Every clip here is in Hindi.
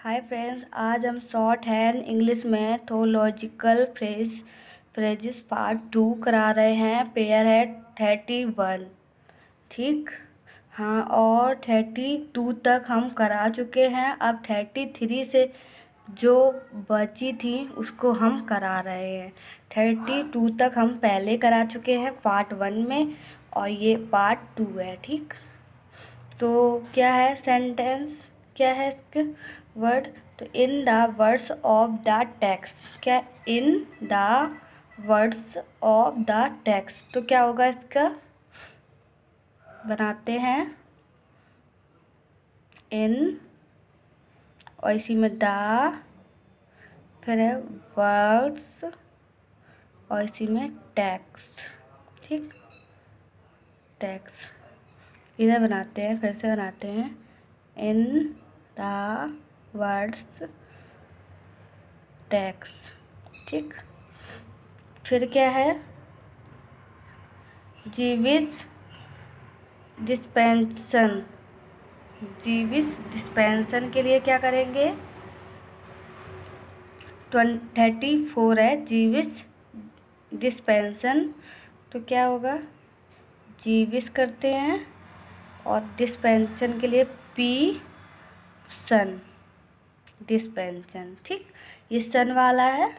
हाय फ्रेंड्स, आज हम short hand English mythological phrases part 2 करा रहे हैं। पेयर है 31। ठीक, हाँ, और 32 तक हम करा चुके हैं। अब 33 से जो बची थी उसको हम करा रहे हैं। 32 तक हम पहले करा चुके हैं पार्ट 1 में, और ये पार्ट 2 है। ठीक, तो क्या है सेंटेंस, क्या है इसके वर्ड? तो in the words of the text, क्या in the words of the text, तो क्या होगा इसका? बनाते हैं इन, और इसी में द, फिर है वर्ड्स, और इसी में टेक्स्ट। ठीक, टेक्स्ट इधर बनाते हैं, फिर से बनाते हैं इन द वर्ड्स टेक्स्ट। ठीक, फिर क्या है? जीविस डिस्पेंसन। जीविस डिस्पेंसन के लिए क्या करेंगे? 34 है जीविस डिस्पेंसन, तो क्या होगा? जीविस करते हैं और डिस्पेंसन के लिए पी सन, डिस्पेंसन। ठीक, ये सन वाला है।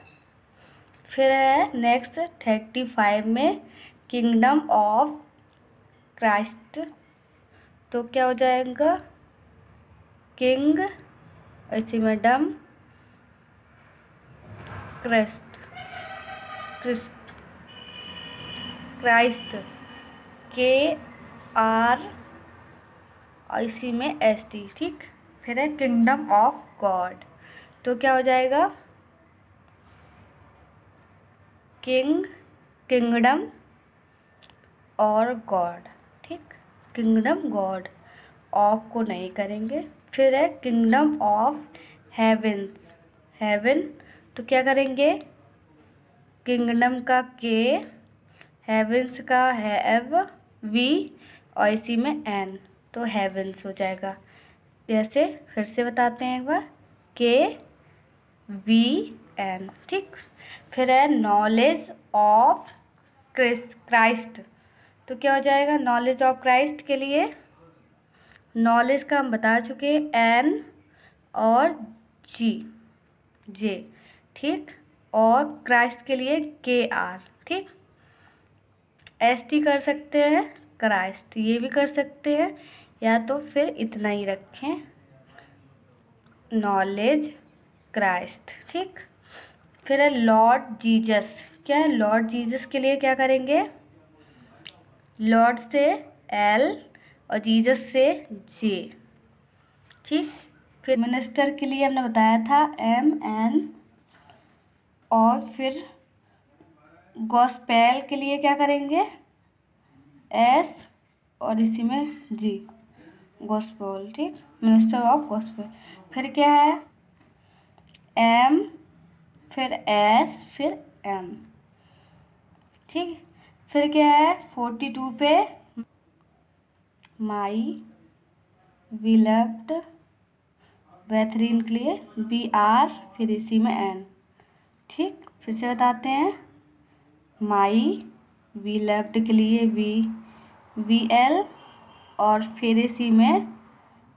फिर है नेक्स्ट 35 में किंगडम ऑफ क्राइस्ट, तो क्या हो जाएगा? किंग, इसी में डम, क्राइस्ट, क्रिस्ट, क्राइस्ट, के आर, और इसी में एस टी। ठीक, फिर है किंगडम ऑफ गॉड, तो क्या हो जाएगा? किंग, किंगडम और गॉड। ठीक, किंगडम गॉड, ऑफ को नहीं करेंगे। फिर है किंगडम ऑफ हेवेंस, हेवन, तो क्या करेंगे? किंगडम का के, हेवेंस का हैव, वी, और इसी में एन, तो हेवेंस हो जाएगा। जैसे फिर से बताते हैं एक बार, के वी एन। ठीक, फिर है नॉलेज ऑफ क्राइस्ट, तो क्या हो जाएगा? नॉलेज ऑफ क्राइस्ट के लिए नॉलेज का हम बता चुके हैं, एन और जी, जे। ठीक, और क्राइस्ट के लिए के आर। ठीक, एस टी कर सकते हैं, क्राइस्ट ये भी कर सकते हैं, या तो फिर इतना ही रखें, नॉलेज क्राइस्ट। ठीक, फिर है लॉर्ड जीसस। क्या है? लॉर्ड जीसस के लिए क्या करेंगे? लॉर्ड से एल और जीसस से जे। ठीक, फिर मिनिस्टर के लिए हमने बताया था एम एन, और फिर गॉस्पेल के लिए क्या करेंगे? एस और इसी में जी, गॉस्पेल। ठीक, मिनिस्टर ऑफ गॉस्पेल। फिर क्या है? एम, फिर एस, फिर एम। ठीक, फिर क्या है? 42 पे माई विलव्ड बेहतरीन के लिए बी आर, फिर इसी में एन। ठीक, फिर से बताते हैं, माई विलव्ड के लिए वी एल, और फिर इसी में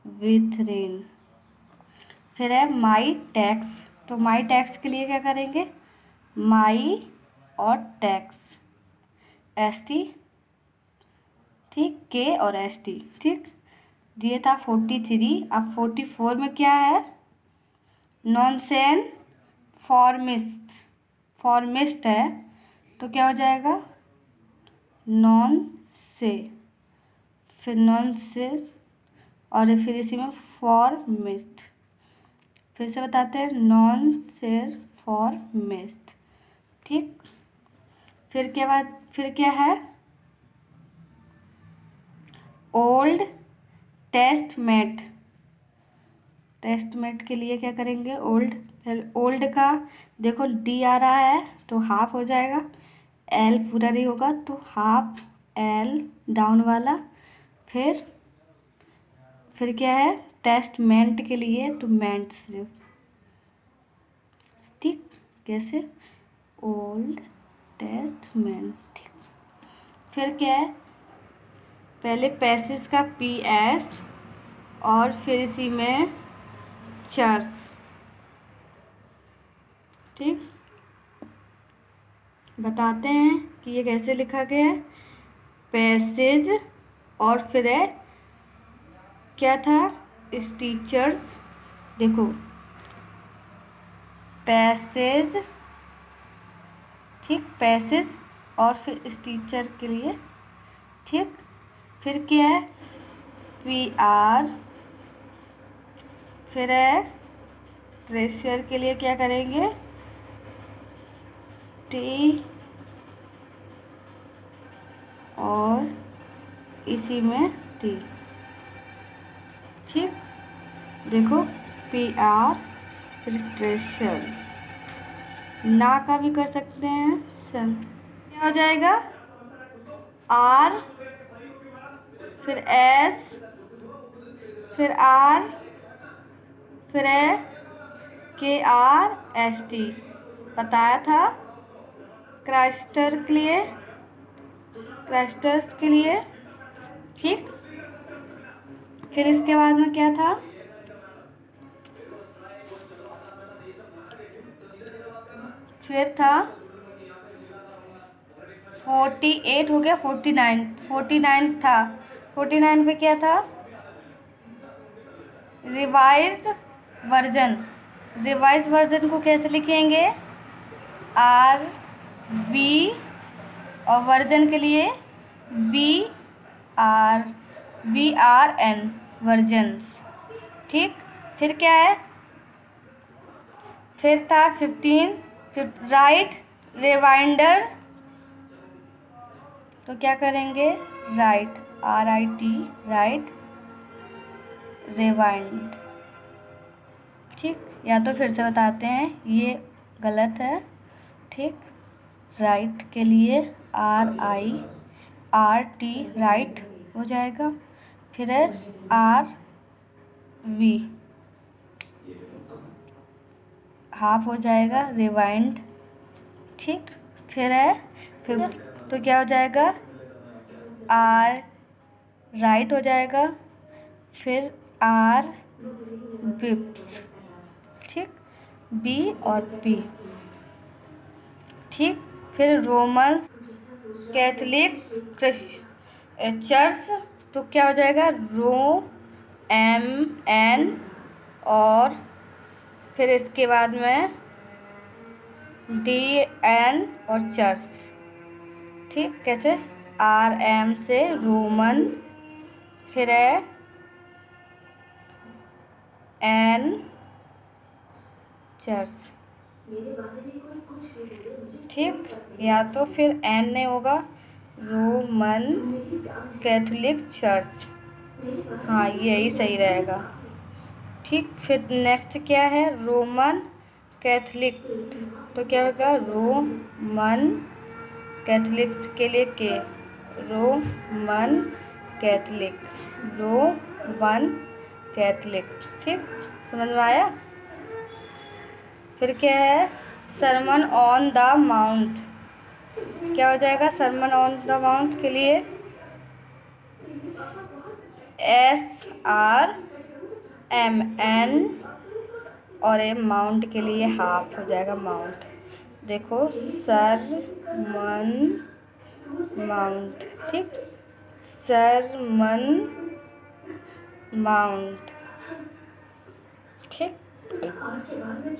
विथरीन। फिर है माई टैक्स, तो माई टैक्स के लिए क्या करेंगे? माई और टैक्स, एस टी। ठीक, के और एस टी। ठीक, ये था 43। अब 44 में क्या है? नॉनसेन फॉर्मिस्ट, फॉर्मिस्ट है, तो क्या हो जाएगा? नॉन से, फिर नॉन से, और फिर इसी में फॉर्मिस्ट। फिर से बताते हैं, नॉन से फॉर्मिस्ट। ठीक, फिर क्या बात, फिर क्या है? ओल्ड टेस्टमेंट, टेस्टमेंट के लिए क्या करेंगे? ओल्ड, फिर ओल्ड का देखो डी आ रहा है तो हाफ हो जाएगा, एल पूरा नहीं होगा तो हाफ एल डाउन वाला। फिर क्या है? टेस्टमेंट के लिए तो मेंट सिर्फ, कैसे, ओल्ड टेस्टमेंट। ठीक, फिर क्या है, पहले पैसेज का PS और फिर इसी में चर्च। ठीक, बताते हैं कि ये कैसे लिखा गया है। पैसेज और फिर है क्या था, टीचर्स। देखो पैसेज, ठीक, पैसेज और फिर टीचर के लिए। ठीक, फिर क्या है, PR, फिर है प्रेशर के लिए क्या करेंगे, T, और इसी में T। ठीक, देखो PR, फिर प्रेशर, ना का भी कर सकते हैं सन। क्या हो जाएगा, R, फिर S, फिर R, फिर है KRST। बताया था क्राइस्टर के लिए, क्राइस्टर्स के लिए। ठीक, फिर इसके बाद में क्या था, फिर था 48 हो गया, 49 था। 49 पे क्या था, रिवाइज्ड वर्जन। रिवाइज वर्जन को कैसे लिखेंगे, RV, और वर्जन के लिए VRN, वर्जन्स। ठीक, फिर क्या है, फिर था 15, फिर राइट रिवाइंडर। तो क्या करेंगे, राइट, RIT, राइट रिवाइंड। ठीक, या तो फिर से बताते हैं, ये गलत है। ठीक, राइट के लिए RIRT, राइट हो जाएगा। फिर है RV, हाफ हो जाएगा, रिवाइंड। ठीक, फिर है, फिर तो क्या हो जाएगा, R राइट हो जाएगा, फिर R विप्स। ठीक, B और P। ठीक, फिर रोमन कैथलिक चर्च, तो क्या हो जाएगा, ROMN, और फिर इसके बाद में DN और चर्च। ठीक, कैसे, RM से रोमन, फिर है N चर्च। ठीक, या तो फिर N नहीं होगा, रोमन कैथोलिक चर्च। हाँ, यही सही रहेगा। ठीक, फिर नेक्स्ट क्या है, रोमन कैथलिक। तो क्या होगा, रोमन कैथलिक्स के लिए के, रोमन कैथलिक, रोमन कैथलिक। ठीक, समझ में आया। फिर क्या है, सरमन ऑन द माउंट। क्या हो जाएगा, सरमन ऑन द माउंट के लिए SRMN, और ये माउंट के लिए हाफ हो जाएगा, माउंट। देखो सरमन माउंट। ठीक, सरमन माउंट। ठीक,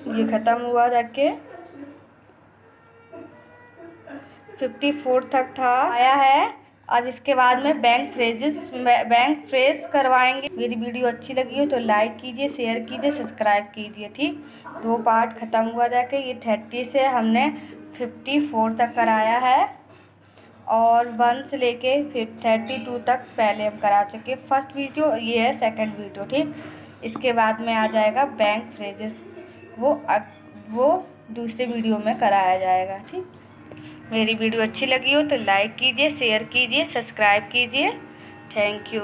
ये ख़त्म हुआ जाके 54 तक था आया है। अब इसके बाद में बैंक फ्रेज करवाएंगे। मेरी वीडियो अच्छी लगी हो तो लाइक कीजिए, शेयर कीजिए, सब्सक्राइब कीजिए। ठीक, 2 पार्ट ख़त्म हुआ जाके ये 30 से हमने 54 तक कराया है, और 1 से लेके फिर 32 तक पहले हम करा चुके। फर्स्ट वीडियो ये है, सेकंड वीडियो। ठीक, इसके बाद में आ जाएगा बैंक फ्रेजेस, वो दूसरे वीडियो में कराया जाएगा। ठीक, मेरी वीडियो अच्छी लगी हो तो लाइक कीजिए, शेयर कीजिए, सब्सक्राइब कीजिए। Thank you.